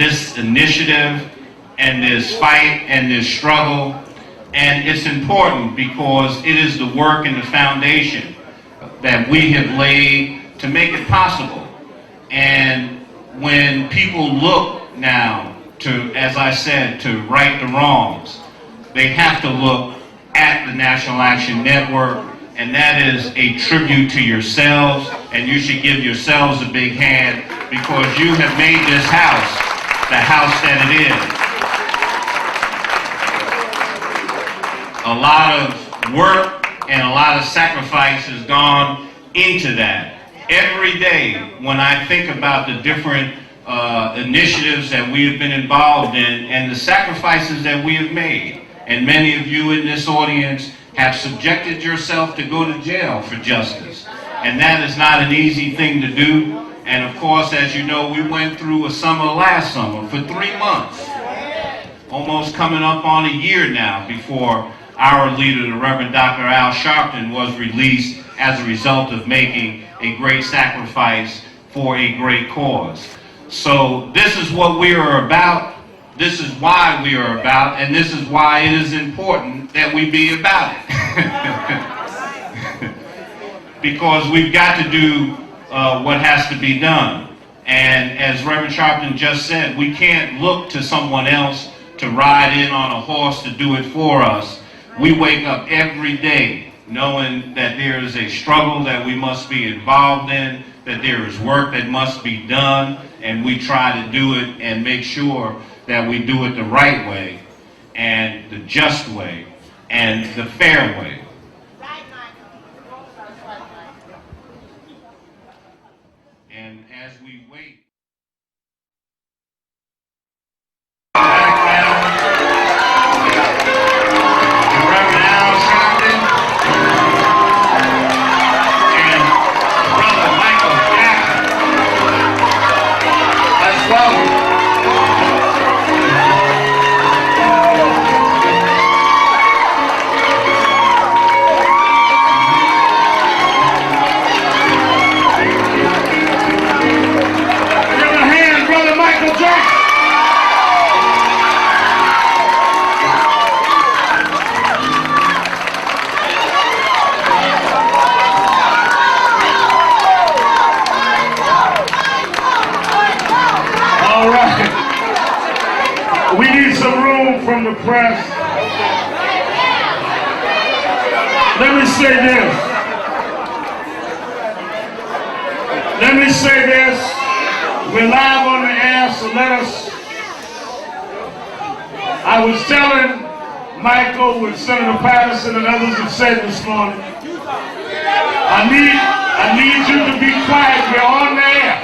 this initiative and this fight and this struggle. And it's important because it is the work and the foundation that we have laid to make it possible. And when people look now to, as I said, to right the wrongs, they have to look at the National Action Network, and that is a tribute to yourselves, and you should give yourselves a big hand because you have made this house the house that it is. A lot of work and a lot of sacrifice has gone into that. Every day when I think about the different initiatives that we have been involved in and the sacrifices that we have made, and many of you in this audience have subjected yourself to go to jail for justice. And that is not an easy thing to do. And of course, as you know, we went through a summer last summer for 3 months, almost coming up on a year now before our leader, the Reverend Dr. Al Sharpton, was released as a result of making a great sacrifice for a great cause. So this is what we are about. This is why we are about, and this is why it is important that we be about it. Because we've got to do what has to be done. And as Reverend Sharpton just said, we can't look to someone else to ride in on a horse to do it for us. We wake up every day knowing that there is a struggle that we must be involved in, that there is work that must be done, and we try to do it and make sure that we do it the right way, and the just way, and the fair way. And as we wait, Reverend Al Sharpton and Brother Michael Jackson. Let's welcome. We need some room from the press. Let me say this. Let me say this. We're live on the air, so let us. I was telling Michael, what Senator Patterson and others have said this morning. I need you to be quiet. We're on the air.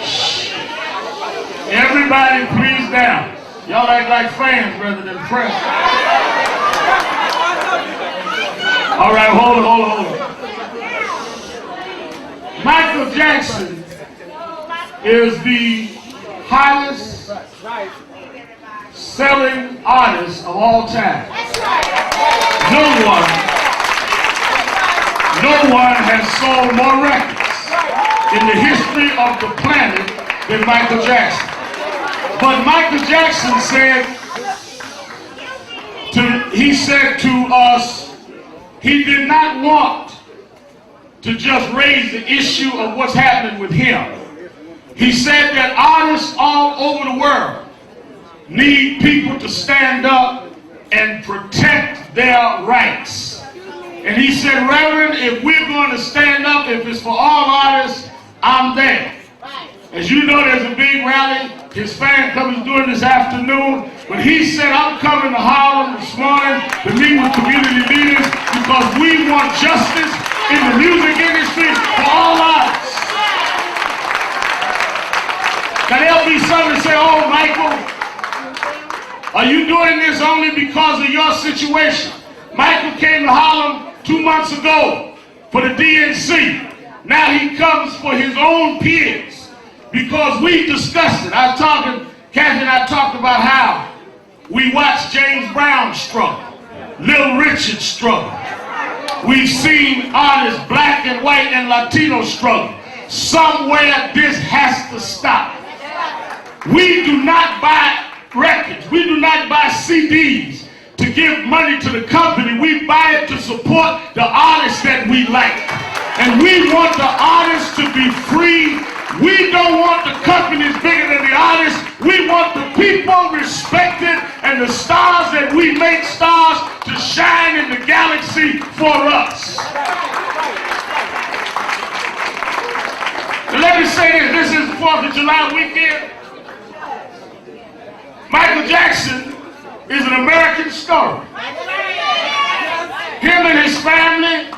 Shh. Everybody, please down. Y'all act like fans rather than press. All right, hold on. Michael Jackson is the highest selling artist of all time. No one has sold more records in the history of the planet than Michael Jackson. But Michael Jackson said to us, he did not want to just raise the issue of what's happening with him. He said that artists all over the world need people to stand up and protect their rights. And he said, Reverend, if we're going to stand up, if it's for all artists, I'm there. As you know, there's a big rally. His fan club is doing this afternoon. But he said, I'm coming to Harlem this morning to meet with community leaders because we want justice in the music industry for all artists. Now there'll be some that say, oh, Michael, are you doing this only because of your situation? Michael came to Harlem 2 months ago for the DNC. Now he comes for his own peers because we discussed it. Kathy and I talked about how we watched James Brown struggle, Little Richard struggle. We've seen artists, black and white and Latino struggle. Somewhere this has to stop. We do not buy records. We do not buy CDs to give money to the company. We buy it to support the artists that we like. And we want the artists to be free. We don't want the companies bigger than the artists. We want the people respected and the stars that we make stars to shine in the galaxy for us. And let me say this. This is the 4th of July weekend. Michael Jackson is an American story. Him and his family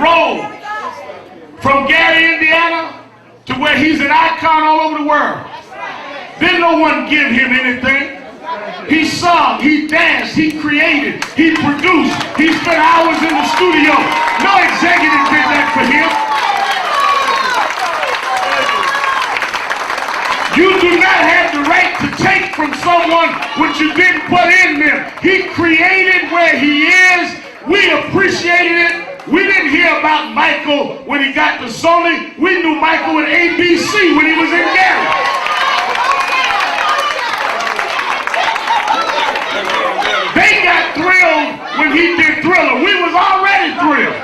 rode from Gary, Indiana, to where he's an icon all over the world. Didn't no one give him anything. He sung, he danced, he created, he produced, he spent hours in the studio. No executive did that for him. You do not have the right to take from someone what you didn't put in them. He created where he is. We appreciated it. We didn't hear about Michael when he got to Sony. We knew Michael at ABC when he was in Gary. They got thrilled when he did Thriller. We was already thrilled.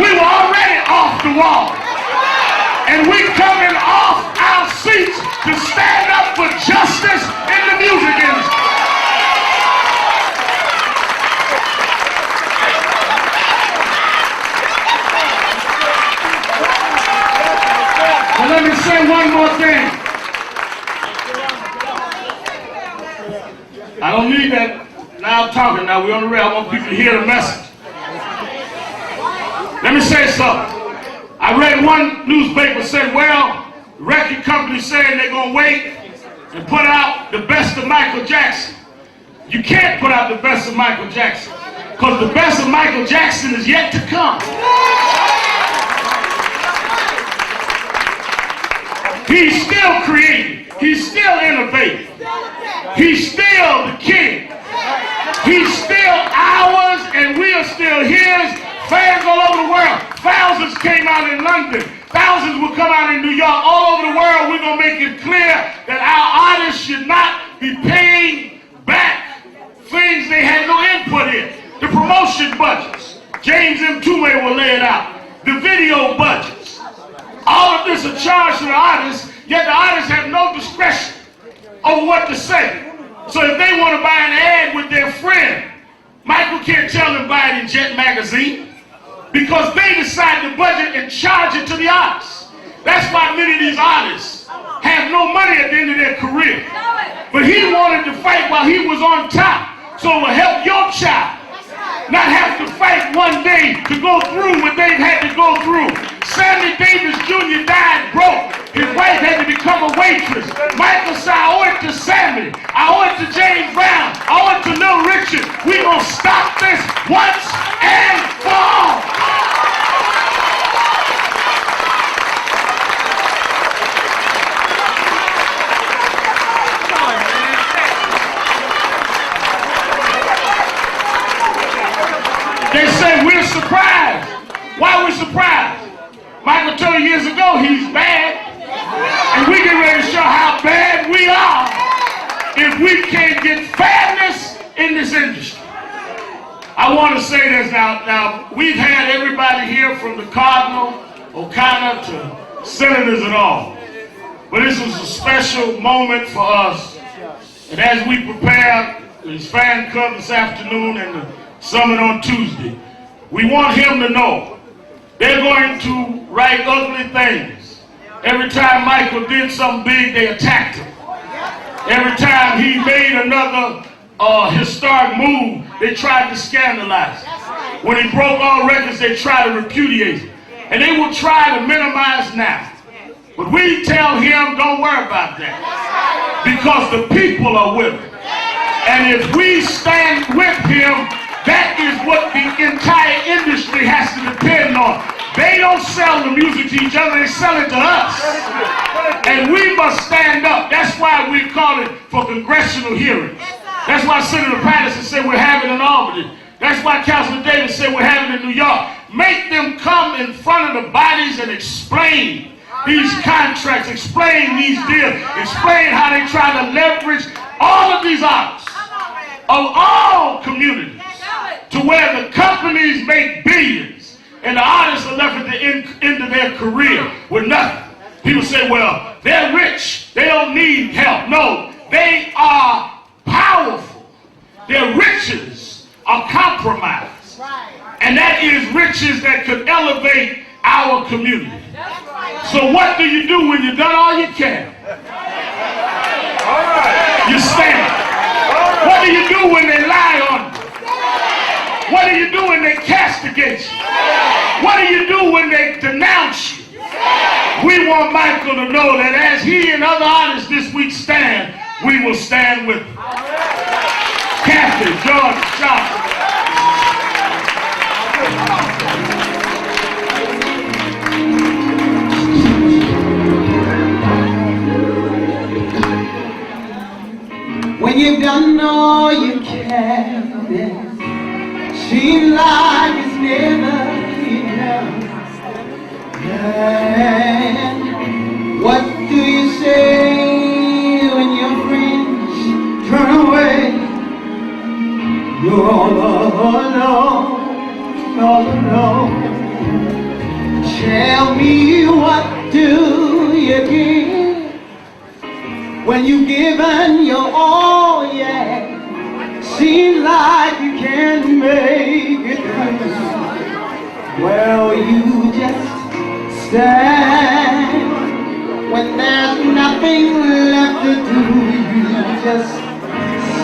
We were already off the wall. And we coming off our seats to stand up for justice in the music industry. And let me say one more thing. I don't need that. Now I'm talking. Now we're on the rail. I want people to hear the message. Let me say something. I read one newspaper said, well, the record company saying they're going to wait and put out the best of Michael Jackson. You can't put out the best of Michael Jackson because the best of Michael Jackson is yet to come. He's still creating. He's still innovating. He's still the king. He's still ours and we are still his. Fans all over the world. Thousands came out in London. Thousands will come out in New York. All over the world, we're going to make it clear that our artists should not be paying back things they had no input in. The promotion budgets. James M. Tuway will lay it out. The video budgets. All of this is charged to the artists, yet the artists have no discretion over what to say. So if they want to buy an ad with their friend, Michael can't tell them buy it in Jet Magazine. Because they decide the budget and charge it to the artists. That's why many of these artists have no money at the end of their career. But he wanted to fight while he was on top. So it will help your child not have to fight one day to go through what they've had to go through. Sammy Davis Jr. died broke. His wife had to become a waitress. Michael said, I owe it to Sammy. I owe it to James Brown. I owe it to Little Richard. We're going to stop this once and for all. They say we're surprised. Why are we surprised? Michael told you years ago he's bad. And we get ready to show how bad we are if we can't get fairness in this industry. I want to say this now. Now, we've had everybody here from the Cardinal, O'Connor, to senators and all. But this was a special moment for us. And as we prepare his fan club this afternoon and the summit on Tuesday, we want him to know they're going to write ugly things. Every time Michael did something big, they attacked him. Every time he made another historic move, they tried to scandalize him. When he broke all records, they tried to repudiate him. And they will try to minimize now. But we tell him, don't worry about that. Because the people are with him. And if we stand with him, that is what the entire industry has to depend on. They don't sell the music to each other, they sell it to us. And we must stand up. That's why we call it for congressional hearings. That's why Senator Patterson said we're having in Albany. That's why Councilman Davis said we're having in New York. Make them come in front of the bodies and explain these contracts, explain these deals, explain how they try to leverage all of these artists of all communities to where the companies make billions and the artists are left at the end of their career with nothing. People say, well, they're rich, they don't need help. No, they are powerful. Their riches are compromised. And that is riches that could elevate our community. So what do you do when you've done all you can? You stand. What do you do when they lie on you? What do you do when they castigate you? What do you do when they denounce you? We want Michael to know that as he and other artists this week stand, we will stand with him. Kathy, George, Johnson. When you've done all you can, seems like it's never enough. And what do you say when your friends turn away? You're all alone, all alone. Tell me, what do you give when you've given your all? Yeah, seems like you can't make it through. Well, you just stand when there's nothing left to do. You just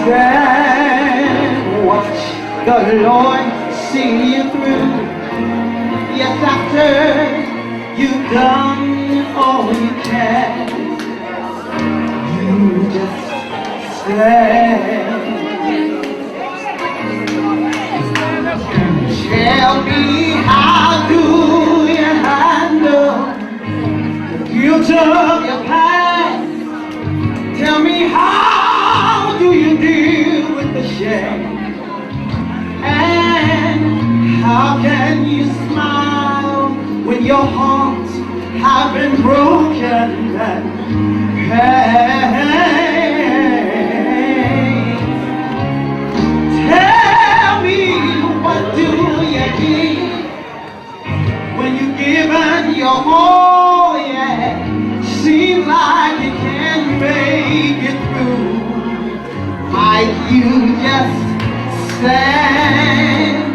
stand, watch the Lord see you through. Yes, after you've done all you can, you just stand. Tell me, how do you handle the guilt of your past? Tell me, how do you deal with the shame? And how can you smile when your heart has been broken and pain? Tell me, what do you give when you've given your all? Yeah, seems like you can't make it through. Like you just stand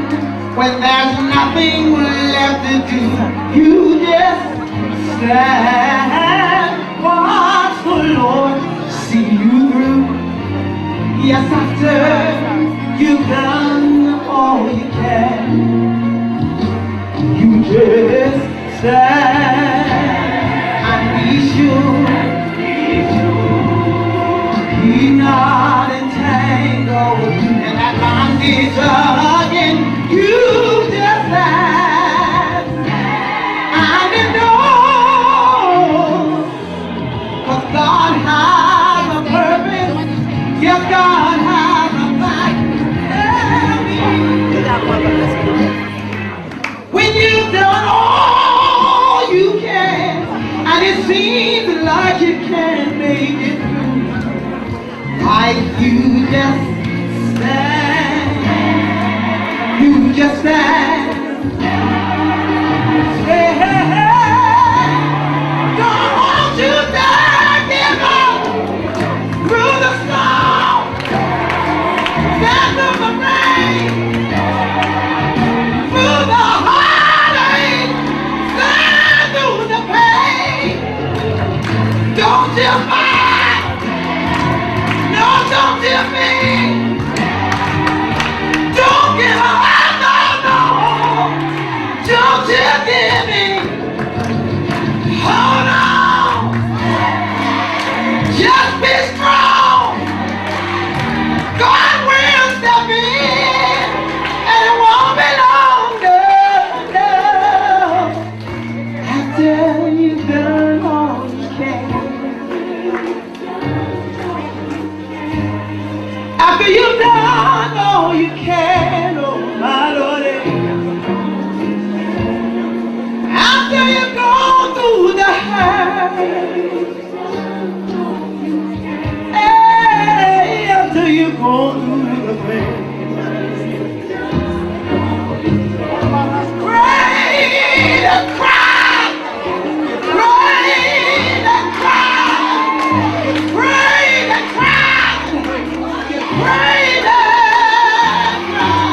when there's nothing left to do. You just stand, watch the Lord see you through. Yes, after you've done all you can, you just stand and be sure he's not entangled in that bondage again. You just stand and endure, 'cause God has a purpose. Yes, God has a plan. When you've done all you can, and it seems like you can't make it through, like you just stand, you just stand. Hey, hey, hey, don't you dare give up through the storm, stand through the rain, through the heartache, stand through the pain. Don't you fight, no, don't you me. Don't give up, no, no, don't you give me. Hold on, just be strong. God will step in, and it won't be long, no, after you've done all you can. After you've done all you can, oh my Lord. After you go through the hell, go through the pain. Rain and cry, rain and cry, rain and cry, rain and cry.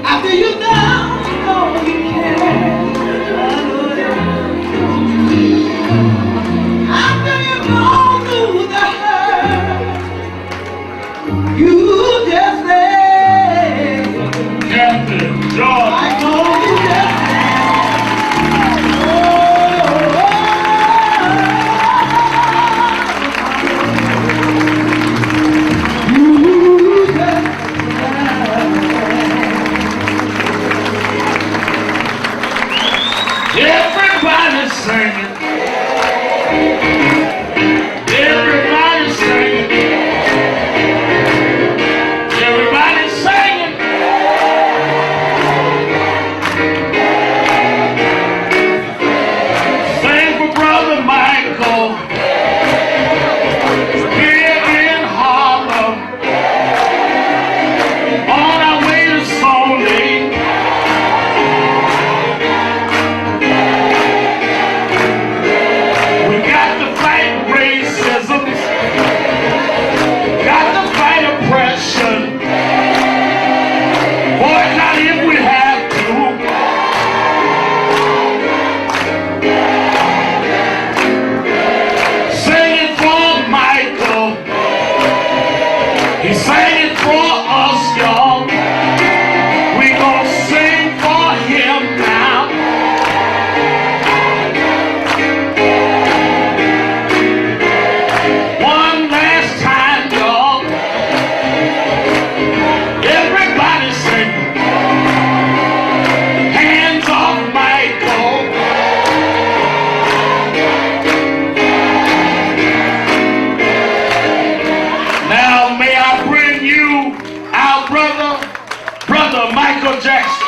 After you've done all you can. After you've gone through the hurt, you just say, Captain George. I know you just say, oh, you just Everybody's singing. Everybody's singing. Everybody's singing. Sing for Brother Michael. Here in Harlem. On our way to Salt Lake. We got to fight racism, got to fight oppression. Boycott if we have to. Sing it for Michael. He sang it for us, y'all. We gonna sing for him now. One last time, y'all. Everybody sing. Hands off Michael. Now may I bring you our brother Michael Jackson.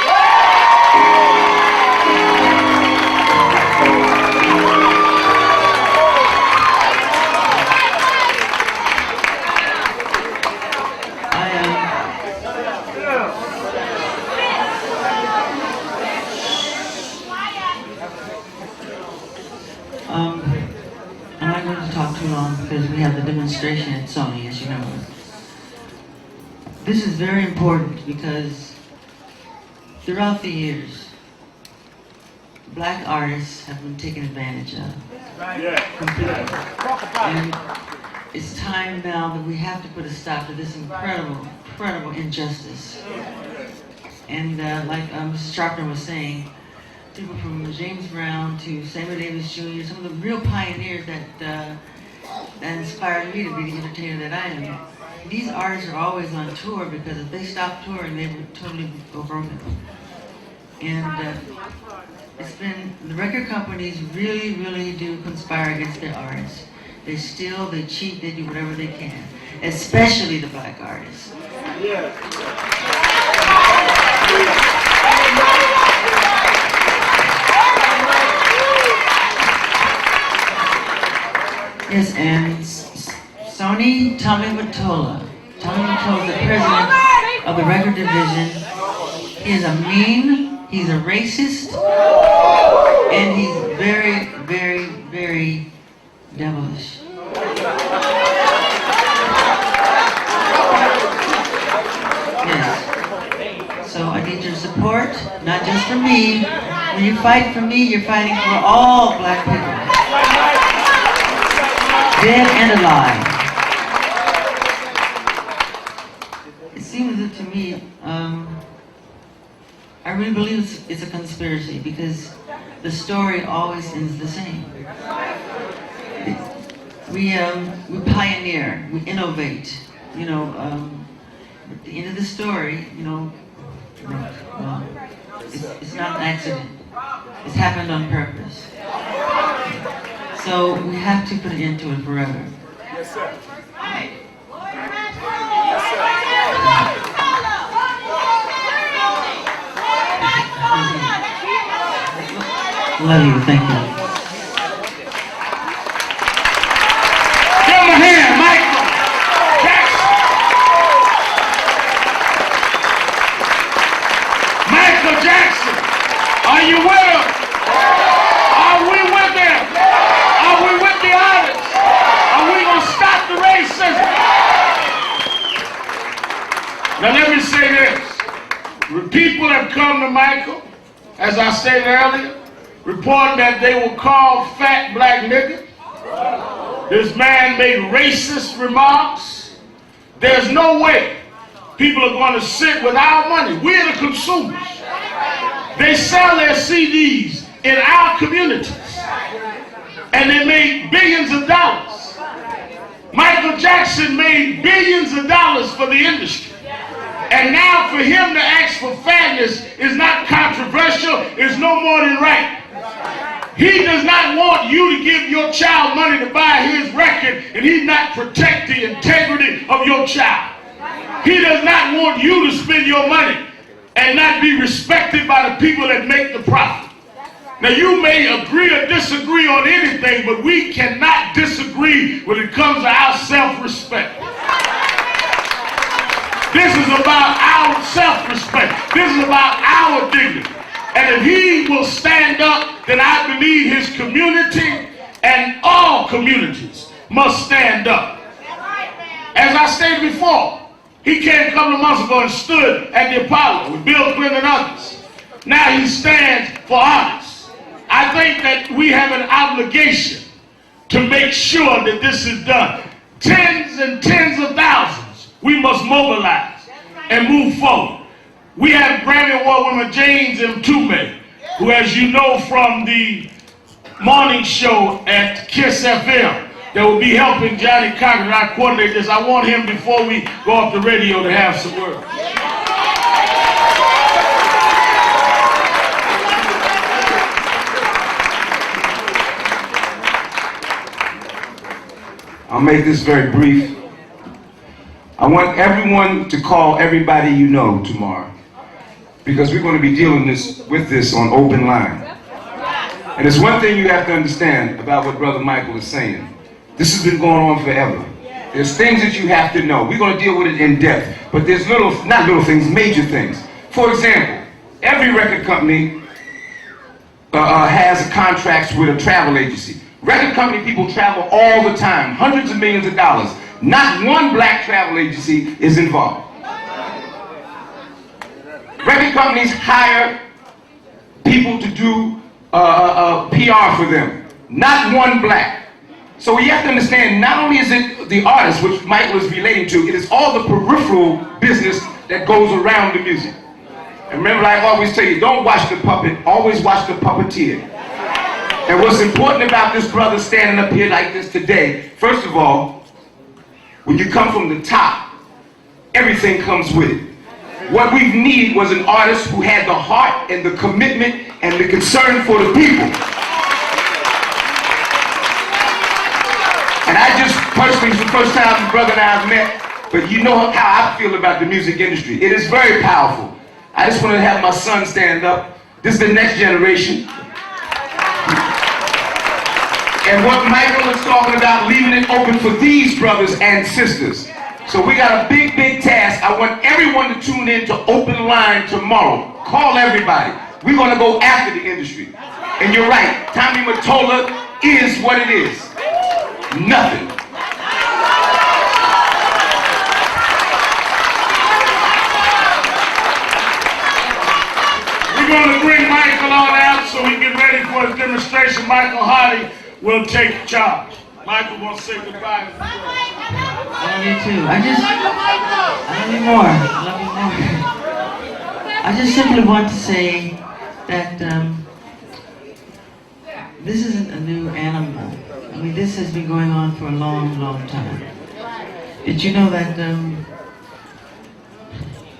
I'm not going to talk too long because we have the demonstration at Sony, as you know. This is very important because throughout the years, black artists have been taken advantage of. Completely. And it's time now that we have to put a stop to this incredible injustice. And like Mrs. Sharpton was saying, people from James Brown to Samuel Davis Jr., some of the real pioneers that inspired me to be the entertainer that I am. These artists are always on tour because if they stop touring, they would totally go broken. And it's been, the record companies really do conspire against their artists. They steal, they cheat, they do whatever they can, especially the black artists. Yes, and Sony Tommy Mottola. Tommy Mottola is the president of the record division. He is a mean, he's a racist, and he's very devilish. Yes. So I need your support, not just for me. When you fight for me, you're fighting for all black people. Dead and alive. It seems that to me, I really believe it's a conspiracy because the story always ends the same. We pioneer, we innovate. You know, at the end of the story, you know, well, it's not an accident. It's happened on purpose. So we have to put an end to it forever. Yes, sir. Love you. Thank you. Give him a hand, Michael Jackson. Michael Jackson, are you with him? Are we with him? Are we with the artists? Are we going to stop the racism? Now let me say this. People have come to Michael, as I stated earlier, reporting that they were called fat black nigger. This man made racist remarks. There's no way people are going to sit with our money. We're the consumers. They sell their CDs in our communities, and they made billions of dollars. Michael Jackson made billions of dollars for the industry. And now for him to ask for fairness is not controversial, it's no more than right. He does not want you to give your child money to buy his record, and he's not protect the integrity of your child. He does not want you to spend your money and not be respected by the people that make the profit. Now you may agree or disagree on anything, but we cannot disagree when it comes to our self-respect. This is about our self-respect. This is about our dignity. And if he will stand up, then I believe his community and all communities must stand up. As I stated before, he came a couple of months ago and stood at the Apollo with Bill Clinton and others. Now he stands for artists. I think that we have an obligation to make sure that this is done. Tens and tens of thousands. We must mobilize and move forward. We have Grammy Award winner James Mtume, who, as you know from the morning show at KISS FM, that will be helping Johnny Cochran. I coordinate this. I want him, before we go off the radio, to have some words. I'll make this very brief. I want everyone to call everybody you know tomorrow, because we're going to be dealing with this on open line. And there's one thing you have to understand about what Brother Michael is saying. This has been going on forever. There's things that you have to know. We're going to deal with it in depth, but there's not little things, major things. For example, every record company has contracts with a travel agency. Record company people travel all the time, hundreds of millions of dollars. Not one black travel agency is involved. Record companies hire people to do PR for them. Not one black. So you have to understand, not only is it the artist, which Michael is relating to, it is all the peripheral business that goes around the music. And remember, I always tell you, don't watch the puppet, always watch the puppeteer. And what's important about this brother standing up here like this today, first of all, when you come from the top, everything comes with it. What we need was an artist who had the heart and the commitment and the concern for the people. And I just personally, it's the first time the brother and I have met, but you know how I feel about the music industry. It is very powerful. I just want to have my son stand up. This is the next generation. And what Michael is talking about, leaving it open for these brothers and sisters. So we got a big, big task. I want everyone to tune in to Open Line tomorrow. Call everybody. We're going to go after the industry. And you're right, Tommy Mottola is what it is. Nothing. We're going to bring Michael on out so he can get ready for his demonstration. Michael Hardy will take charge. Michael wants to say goodbye. I love you too. I love you more. I love you more. I just simply want to say that this isn't a new animal. I mean, this has been going on for a long, long time. Did you know that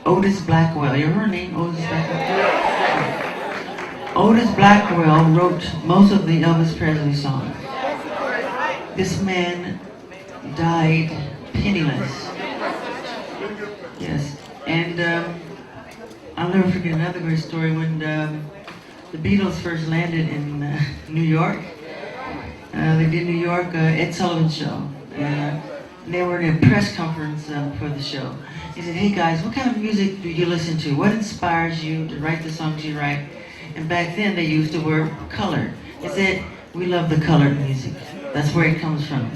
Otis Blackwell, you heard her name, Otis Blackwell? Otis Blackwell wrote most of the Elvis Presley songs. This man died penniless. Yes, and I'll never forget another great story when the Beatles first landed in New York. They did New York Ed Sullivan show. And they were in a press conference for the show. He said, "Hey guys, what kind of music do you listen to? What inspires you to write the songs you write?" And back then they used the word colored. He said, "We love the colored music. That's where it comes from."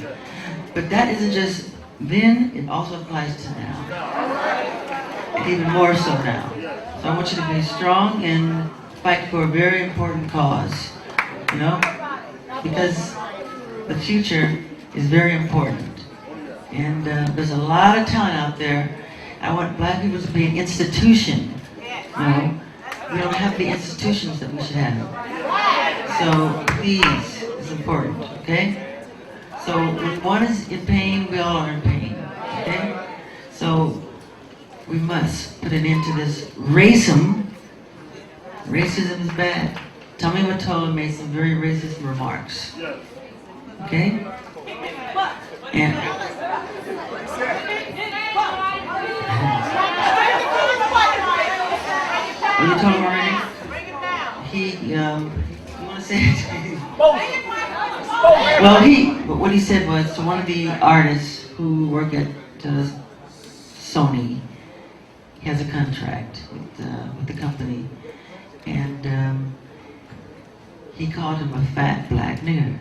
But that isn't just then, it also applies to now. And even more so now. So I want you to be strong and fight for a very important cause, you know? Because the future is very important. And there's a lot of talent out there. I want black people to be an institution. You know? We don't have the institutions that we should have. So please, it's important, okay? So when one is in pain, we all are in pain, okay? So we must put an end to this racism. Racism is bad. Tommy Mottola made some very racist remarks, okay? And what you told him already? You want to say it? Well, what he said was to one of the artists who work at Sony. He has a contract with the company, and he called him a fat black nigger.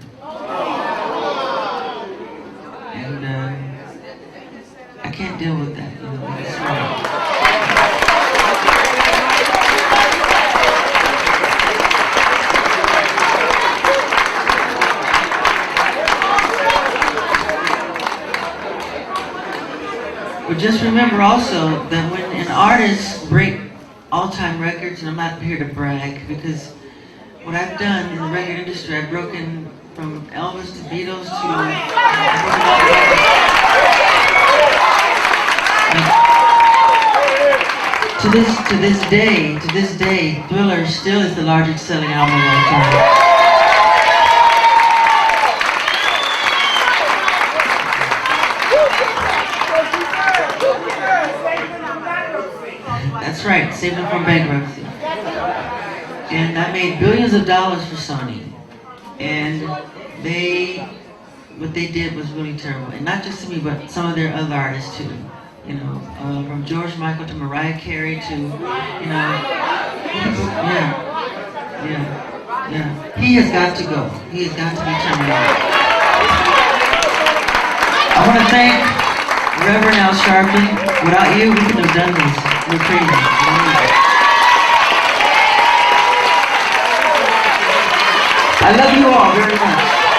And I can't deal with that. You know, it's wrong. But just remember also that when an artist break all-time records, and I'm not here to brag, because what I've done in the record industry, I've broken from Elvis to Beatles to this day, Thriller still is the largest selling album of all time. That's right, saved them from bankruptcy. And I made billions of dollars for Sony. And what they did was really terrible. And not just to me, but some of their other artists too. You know, from George Michael to Mariah Carey to, you know, yeah. He has got to go. He has got to be terminated. I want to thank Reverend Al Sharpton. Without you, we couldn't have done this. We're crazy. I love you all very much.